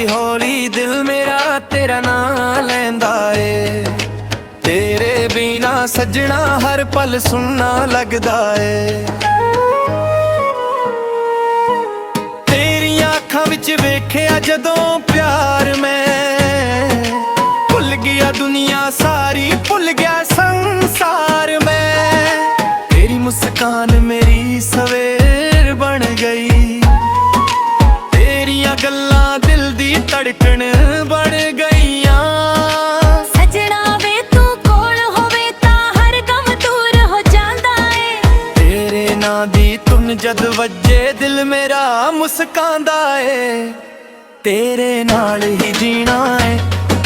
हौली दिल मेरा तेरा नाम लैंदा ए। तेरे बिना सजना हर पल सुनना लगदा ए। तेरियां अखां विच वेखिया जदों प्यार मैं भुल गया दुनिया सारी, भुल गया संसार मैं। तेरी मुस्कान मेरी सवेर बन गई, तेरियां गल्लां दिल दी धड़कन बन गईयां। सजना वे तू कोल होवे तां हर गम दूर हो जांदा ए। तेरे नां दी धुन जद वज्जे दिल मेरा मुस्कांदा ए। तेरे नाल ही जीना है,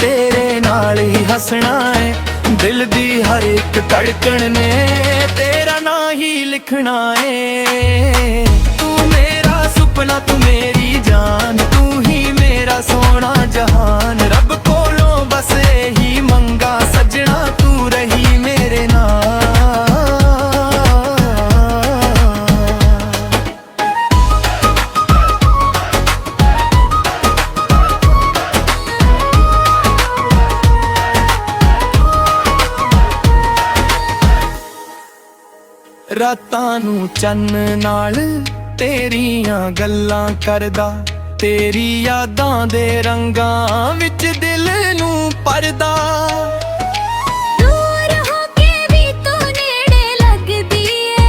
तेरे नाल ही हसना है। दिल दी हर एक धड़कन ने तेरा नां ही लिखना है। तू मेरा सुपना, तू मेरी जान, तू ही मेरा सोना जहान। रब कोलों बस यही मंगा सजना, तू रही मेरे नाल। रातां नूं चन्न नाल तेरियां गल्लां करदा, तेरी यादां दे रंगां विच दिल नूं भरदा। दूर होके भी तू नेड़े लगदी ए।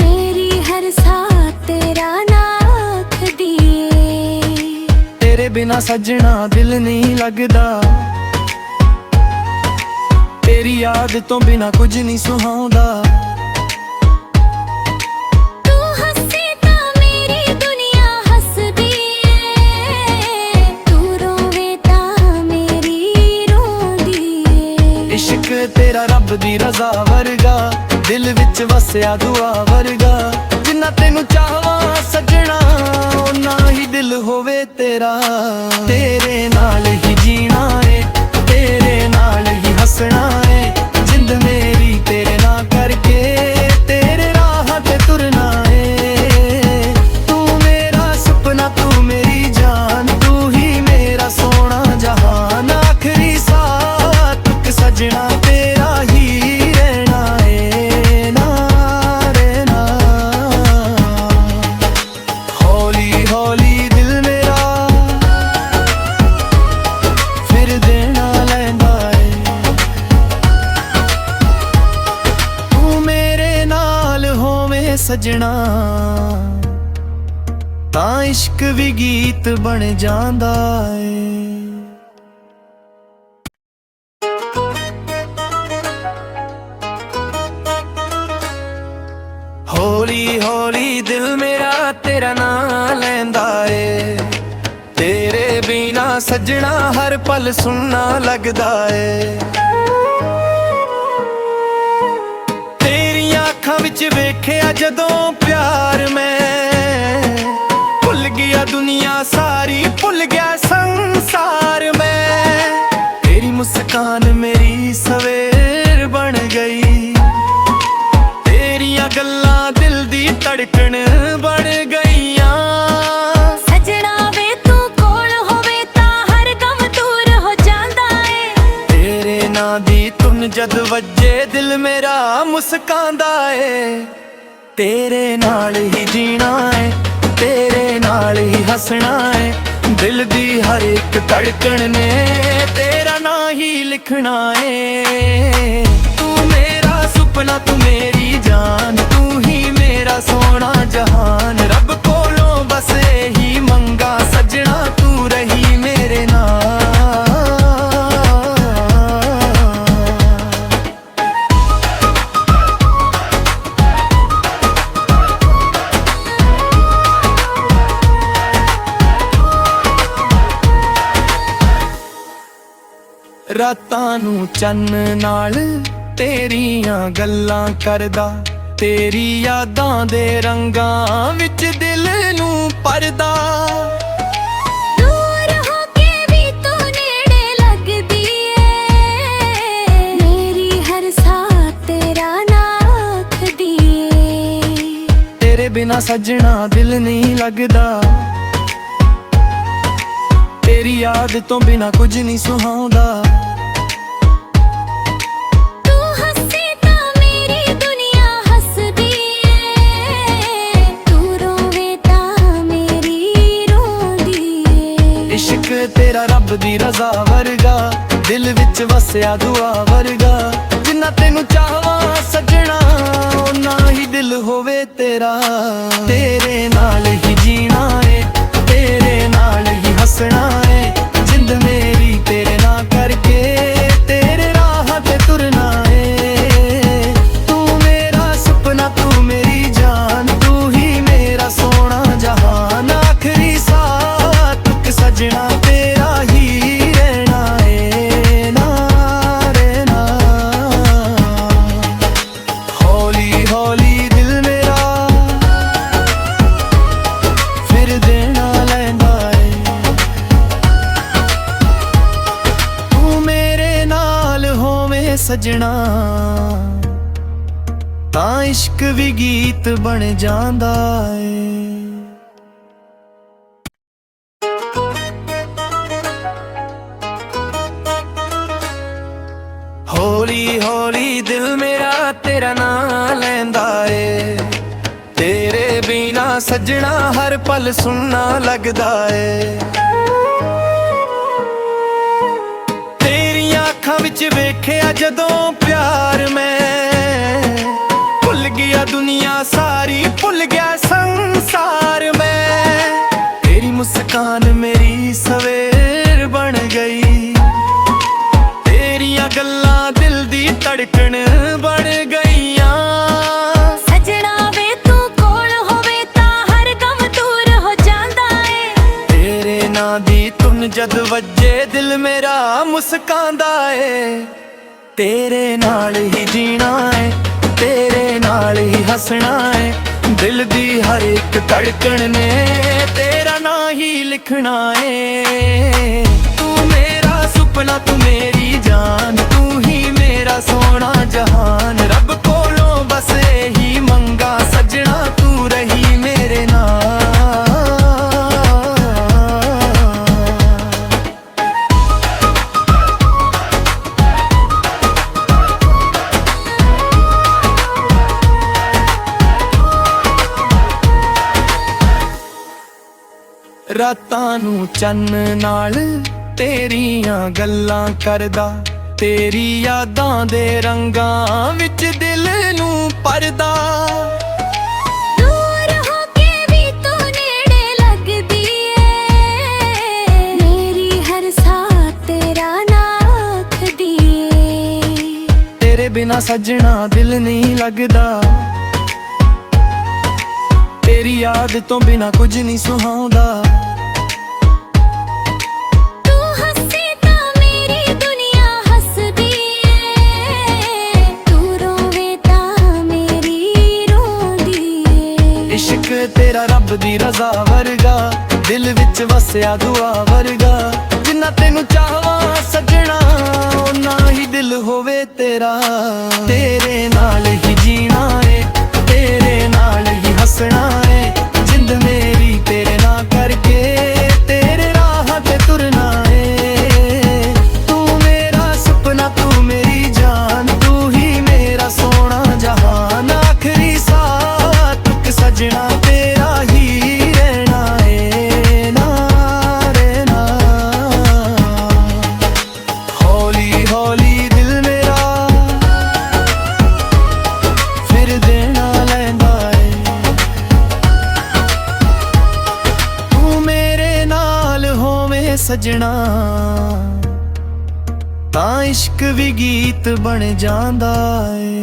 मेरी हर साथ तेरा नाम आखदी ए। तेरे बिना सजना दिल नहीं लगदा, तेरी याद तो बिना कुछ नहीं सुहांदा। तू हंसे तां मेरी दुनिया हसदी ए। तू रोवे तां मेरी रोंदी ए। इश्क तेरा रब दी रज़ा वर्गा, दिल विच वसिया दुआ वर्गा। जिन्ना तेनू चाहवां सजना उन्ना ही दिल होवे तेरा। तेरे नाल ही जीना है, तेरे नाल ही हसना है। जिंद मेरी तेरे ना करके तेरे राह ते तुरना है। तू मेरा सुपना, तू मेरी जान, तू ही मेरा सोना जहान। आखिरी साथ तक सजना तेरा ही रहना है ना रहना। हौली हौली दिल मेरा फिर देना लैंदा है। तू मेरे नाल होवे सजना तां इश्क भी गीत बन जांदा है। हौली हौली दिल मेरा तेरा नाम लैंदा ए। तेरे बिना सजना हर पल सुनना लगदा ए। तेरियां अखां विच वेखिया जदों प्यार मैं भुल गया दुनिया सारी, भुल गया संसार मैं। तेरी मुस्कान मेरी सवेर बन गई, तेरियां गल्लां दिल दी धड़कन बन गईयां। सजना वे तू कोल होवे तां हर गम दूर हो जांदा ए। तेरे नां दी धुन जद वज्जे दिल मेरा मुस्कांदा ए। तेरे नाल ही जीना है, तेरे नाल ही हसना है। दिल दी हर एक धड़कन ने तेरा नां ही लिखना है। तू मेरा सुपना, तू मेरी जान, तू ही मेरा सोना जहान। रब कोलों बस यही मंगा सजना, तू रही मेरे नाल। रातां नूं चन्न नाल तेरियां गल्लां करदा, तेरी यादां दे रंगां विच दिल नूं भरदा। दूर होके भी तू नेड़े लगदी ए। मेरी हर साथ तेरा नाम आखदी ए। तेरे बिना सजना दिल नहीं लगदा, ਤੇਰੀ ਯਾਦ ਤੋਂ ਬਿਨਾ ਕੁਝ ਨਹੀਂ ਸੁਹਾਉਂਦਾ। ਤੂੰ ਹੱਸੇ ਤਾਂ ਮੇਰੀ ਦੁਨੀਆ ਹੱਸਦੀ ਏ, ਤੂੰ ਰੋਵੇ ਤਾਂ ਮੇਰੀ ਰੋਂਦੀ ਏ। ਇਸ਼ਕ ਤੇਰਾ ਰੱਬ ਦੀ ਰਜ਼ਾ ਵਰਗਾ, ਦਿਲ ਵਿੱਚ ਵਸਿਆ ਦੁਆ ਵਰਗਾ। ਜਿੰਨਾ ਤੈਨੂੰ ਚਾਹਵਾਂ ਸੱਜਣਾ, ਓਨਾ ਹੀ ਦਿਲ ਹੋਵੇ ਤੇਰਾ। ਤੇਰੇ ਨਾਲ ਹੀ ਜੀਣਾ ਏ, ਤੇਰੇ ਨਾਲ ਹੀ ਹੱਸਣਾ ਏ। ਜਿੰਦ ਮੇਰੀ ਤੇਰੇ ਨਾਲ ਕਰਕੇ, ਤੇਰੇ ਰਾਹਾਂ ਤੇ ਤੁਰਨਾ ਏ। ਤੂੰ ਮੇਰਾ ਸੁਪਨਾ, ਤੂੰ ਮੇਰੀ ਜਾਨ, ਤੂੰ ਹੀ ਮੇਰਾ ਸੋਹਣਾ ਜਹਾਨ। ਆਖਰੀ ਸਾਹ ਤੱਕ ਸੱਜਣਾ ਤੇਰਾ ਹੀ ਰਹਿਣਾ ਏ, ਨਾ ਰਹਿਣਾ। ਹੌਲੀ ਹੌਲੀ ਦਿਲ ਮੇਰਾ ਫਿਰ ਦੇਣਾ ਲੈਂਦਾ ਏ। ਤੂੰ ਮੇਰੇ ਨਾਲ ਹੋਵੇਂ ਸੱਜਣਾ, ਤਾਂ ਇਸ਼ਕ ਵੀ ਗੀਤ ਬਣ ਜਾਂਦਾ ਏ। ਹੌਲੀ ਹੌਲੀ ਦਿਲ ਮੇਰਾ ਤੇਰਾ ਨਾਂ ਲੈਂਦਾ ਏ। ਤੇਰੇ ਬਿਨਾ ਸੱਜਣਾ ਹਰ ਪਲ ਸੁਣਨਾ ਲੱਗਦਾ ਏ। ਤੇਰੀਆਂ ਅੱਖਾਂ ਵਿੱਚ ਵੇਖਿਆ ਜਦੋਂ ਪਿਆਰ, ਮੈਂ ਭੁੱਲ ਗਿਆ ਦੁਨੀਆ ਸਾਰੀ, ਭੁੱਲ ਗਿਆ ਸੰਸਾਰ ਮੈਂ। ਤੇਰੀ ਮੁਸਕਾਨ ਮੇਰੀ ਸਵੇਰ ਬਣ ਗਈ, ਤੇਰੀਆਂ ਗੱਲਾਂ ਦਿਲ ਦੀ ਧੜਕਣ ਬਣ ਗਈਆਂ। ਸੱਜਣਾ ਵੇ ਤੂੰ ਕੋਲ ਹੋਵੇ ਤਾਂ ਹਰ ਗਮ ਦੂਰ ਹੋ ਜਾਂਦਾ ਏ। ਤੇਰੇ ਨਾਂ ਦੀ ਧੁਨ ਜਦ ਵੱਜੇ ਦਿਲ ਮੇਰਾ ਮੁਸਕਾਂਦਾ ਏ। ਤੇਰੇ ਨਾਲ ਹੀ ਜੀਣਾ ਏ, ਤੇਰੇ ਨਾਲ ਹੀ ਹੱਸਣਾ ਏ। ਦਿਲ ਦੀ ਹਰ ਇੱਕ ਧੜਕਣ ਨੇ ਤੇਰਾ ਨਾਂ ਹੀ ਲਿਖਣਾ ਏ। ਤੂੰ ਮੇਰਾ ਸੁਪਨਾ, ਤੂੰ ਮੇਰੀ ਜਾਨ, ਤੂੰ ਹੀ ਮੇਰਾ ਸੋਹਣਾ ਜਹਾਨ। ਰੱਬ ਕੋਲੋਂ ਬਸ ਇਹੀ ਮੰਗਾ ਸੱਜਣਾ, ਤੂੰ ਰਹੀ ਮੇਰੇ ਨਾਲ। ਰਾਤਾਂ ਨੂੰ ਚੰਨ ਨਾਲ ਤੇਰੀਆਂ ਗੱਲਾਂ ਕਰਦਾ, ਤੇਰੀ ਯਾਦਾਂ ਦੇ ਰੰਗਾਂ ਵਿੱਚ ਦਿਲ ਨੂੰ ਭਰਦਾ। ਦੂਰ ਹੋ ਕੇ ਵੀ ਤੂੰ ਨੇੜੇ ਲੱਗਦੀ ਏ, ਮੇਰੀ ਹਰ ਸਾਹ ਤੇਰਾ ਨਾਂ ਆਖਦੀ ਏ। ਤੇਰੇ ਬਿਨਾ ਸੱਜਣਾ ਦਿਲ ਨਹੀਂ ਲੱਗਦਾ, ਤੇਰੀ ਯਾਦ ਤੋਂ ਬਿਨਾ ਕੁਝ ਨਹੀਂ ਸੁਹਾਉਂਦਾ। ਤੂੰ ਹੱਸੇ ਤਾਂ ਮੇਰੀ ਦੁਨੀਆ ਹੱਸਦੀ ਏ, ਤੂੰ ਰੋਵੇ ਤਾਂ ਮੇਰੀ ਰੋਂਦੀ ਏ। ਇਸ਼ਕ ਤੇਰਾ ਰੱਬ ਦੀ ਰਜ਼ਾ ਵਰਗਾ, ਦਿਲ ਵਿੱਚ ਵਸਿਆ ਦੁਆ ਵਰਗਾ। ਜਿੰਨਾ ਤੈਨੂੰ ਚਾਹਵਾਂ ਸੱਜਣਾ, ਓਨਾ ਹੀ ਦਿਲ ਹੋਵੇ ਤੇਰਾ। ਤੇਰੇ ਨਾਲ ਹੀ ਜੀਣਾ ਏ, ਤੇਰੇ ਨਾਲ ਹੀ ਹੱਸਣਾ ਏ। ਜਿੰਦ ਮੇਰੀ ਤੇਰੇ ਨਾਲ ਕਰਕੇ, ਤੇਰੇ ਰਾਹਾਂ ਤੇ ਤੁਰਨਾ ਏ। ਤੂੰ ਮੇਰਾ ਸੁਪਨਾ, ਤੂੰ ਮੇਰੀ ਜਾਨ, ਤੂੰ ਹੀ ਮੇਰਾ ਸੋਹਣਾ ਜਹਾਨ। ਆਖਰੀ ਸਾਹ ਤੱਕ ਸੱਜਣਾ ਤੇਰਾ ਹੀ ਰਹਿਣਾ ਏ, ਨਾ ਰਹਿਣਾ। ਹੌਲੀ ਹੌਲੀ ਦਿਲ ਮੇਰਾ ਫਿਰ ਦੇਣਾ ਲੈਂਦਾ ਏ। ਤੂੰ ਮੇਰੇ ਨਾਲ ਹੋਵੇਂ ਸੱਜਣਾ, ਤਾਂ ਇਸ਼ਕ ਵੀ ਗੀਤ ਬਣ ਜਾਂਦਾ ਏ।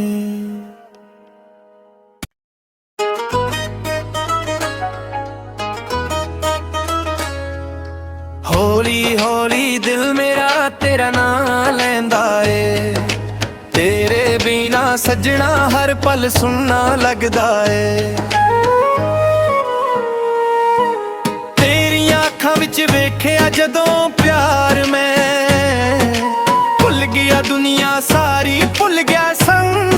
ਹੌਲੀ ਹੌਲੀ ਦਿਲ ਮੇਰਾ ਤੇਰਾ ਨਾਂ ਲੈਂਦਾ ਏ। ਤੇਰੇ ਬਿਨਾ ਸੱਜਣਾ ਹਰ ਪਲ ਸੁਣਨਾ ਲੱਗਦਾ ਏ। ਤੇਰੀਆਂ ਅੱਖਾਂ ਵਿੱਚ ਵੇਖਿਆ ਜਦੋਂ ਪਿਆਰ, ਮੈਂ ਭੁੱਲ ਗਿਆ ਦੁਨੀਆ ਸਾਰੀ, ਭੁੱਲ ਗਿਆ ਸੰਗ